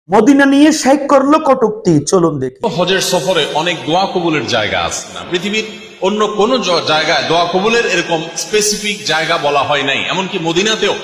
Medina নিয়ে শেখ করলো কটূক্তি। চলুন দেখি। হজের সফরে অনেক দোয়া কবুলের জায়গা আছে না, পৃথিবীর অন্য কোন জায়গায় দোয়া কবুলের এরকম স্পেসিফিক জায়গা বলা হয় নাই। এমনকি মদিনাতেও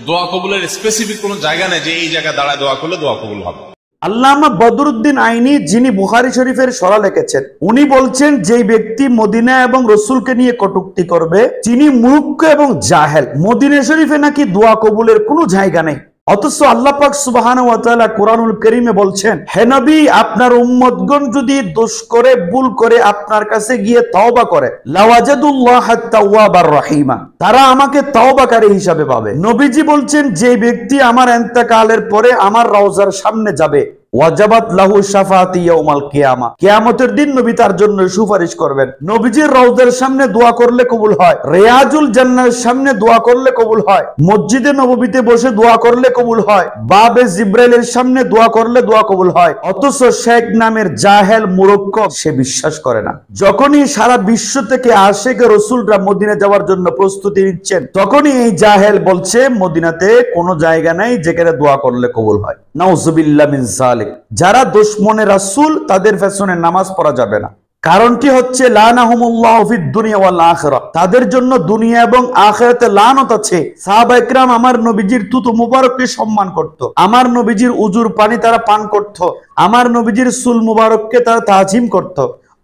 দোয়া কবুলের স্পেসিফিক কোন জায়গা নেই যে এই জায়গায় দাঁড়ায় দোয়া করলে দোয়া কবুল হবে। আল্লামা বদরুদ্দিন আইনি, যিনি বুখারী শরীফের সরা লিখেছেন, উনি বলছেন যে ব্যক্তি মদিনা এবং রসুলকে নিয়ে কটূক্তি করবে তিনি মূর্খ এবং জাহেল। মদিনা শরীফে নাকি দোয়া কবুলের কোনো জায়গা নেই, অথচ আল্লাহ পাক সুবহানাহু ওয়া তাআলা কুরআনুল কারীমে বলছেন, হে নবী, আপনার উম্মতগণ যদি দোষ করে ভুল করে আপনার কাছে গিয়ে তওবা করে, লাওয়াজাদুল্লাহ তাওয়াবার রহিমা, তারা আমাকে তওবাকারী হিসাবে পাবে। নবীজি বলছেন, যে ব্যক্তি আমার ইন্তেকালের পরে আমার রওজার সামনে যাবে, ওয়াজাবাত লাহু শাফাআতি ইয়াউমাল কিয়ামা, কিয়ামতের দিন নবী তার জন্য সুপারিশ করবেন। নবীজির রওজার সামনে দোয়া করলে কবুল হয়, রিয়াজুল জান্নাতের সামনে দোয়া করলে কবুল হয়, মসজিদে নববীতে বসে দোয়া করলে কবুল হয়, বাবে জিব্রাইলের সামনে দোয়া করলে দোয়া কবুল হয়। অথচ শেখ নামের জাহেল মূর্খ সে বিশ্বাস করে না। যখনই সারা বিশ্ব থেকে আশিক রাসূলরা মদিনা যাওয়ার জন্য প্রস্তুতি নিচ্ছেন, তখনই এই জাহেল বলছে মদিনাতে কোনো জায়গা নাই যেখানে দোয়া করলে কবুল হয়। নাউযুবিল্লাহ মিন যালিক। যারা দুশমনে রাসূল তাদের পেছনে নামাজ পড়া যাবে না। কারণটি হচ্ছে লানাহুমুল্লাহু ফিদ দুনিয়া ওয়াল আখিরাহ, তাদের জন্য দুনিয়া এবং আখিরাতে লানত আছে। সাহাবায়ে কেরাম আমার নবীজির থুতু মুবারককে সম্মান করত, আমার নবীজির উজুর পানি তারা পান করত, আমার নবীজির চুল মুবারককে তারা তাজিম করত।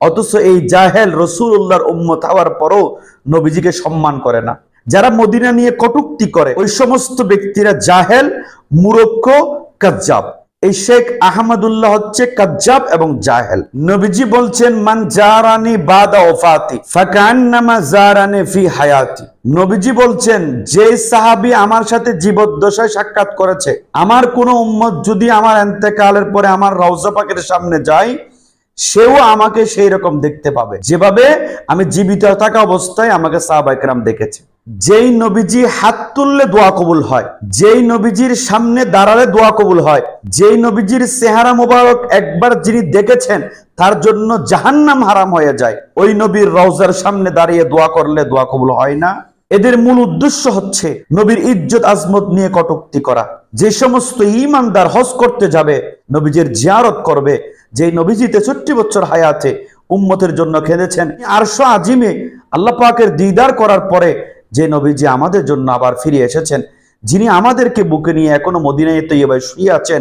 অথচ এই জাহেল রাসূলুল্লাহর উম্মত হওয়ার পরও নবীজিকে সম্মান করে না। যারা মদিনা নিয়ে কটূক্তি করে ওই সমস্ত ব্যক্তিরা জাহেল, মূর্খ, কাজ্জাব। এই শেখ আহমদুল্লাহ হচ্ছে কাজ্জাব এবং জাহেল। নবীজি বলছেন, মান জারানি বাদা ওফাতি ফাকান্নামা জারানি ফি হায়াতি। নবীজি বলছেন, যে সাহাবী আমার সাথে জীবদ্দশায় সাক্ষাৎ করেছে, আমার কোন উম্মত যদি আমার ইন্তেকালের পরে আমার রওজা পাকের সামনে যায়, সেও আমাকে সেই রকম দেখতে পাবে যেভাবে আমি জীবিত থাকা অবস্থায় আমাকে সাহাবায়ে কেরাম দেখেছে। যেই নবীজি হাত তুললে দোয়া কবুল হয়, যেই নবীজির সামনে দাঁড়ালে দোয়া কবুল হয়, যেই নবীজির চেহারা মোবারক একবার যিনি দেখেছেন তার জন্য জাহান্নাম হারাম হয়ে যায়, ওই নবীর রওজার সামনে দাঁড়িয়ে দোয়া করলে দোয়া কবুল হয় না। এদের মূল উদ্দেশ্য হচ্ছে নবীর ইজ্জত আজমত নিয়ে কটূক্তি করা। যে সমস্ত ঈমানদার হজ করতে যাবে, নবীজির জিয়ারত করবে, যে নবীজি 63 বছর হায়াতে উম্মতের জন্য খেলেছেন, আরশ আজিমে আল্লাহ পাকের দিদার করার পরে যে নবীজি আমাদের জন্য আবার ফিরে এসেছেন, যিনি আমাদেরকে বুকে নিয়ে এখনো মদিনায়ে তৈয়বায় শুয়ে আছেন,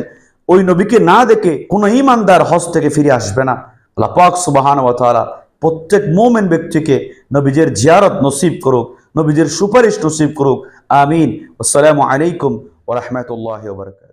ওই নবীকে না দেখে কোনো ঈমানদার হজ থেকে ফিরে আসবে না। আল্লাহ পাক সুবহানাহু ওয়া তাআলা প্রত্যেক মুমিন ব্যক্তিকে নবীজির জিয়ারত নসিব করুক, নবীজির সুপারিশ নসিব করুক। আমিন। আসসালামু আলাইকুম ওয়া রাহমাতুল্লাহি ওয়া বারাকাতুহু।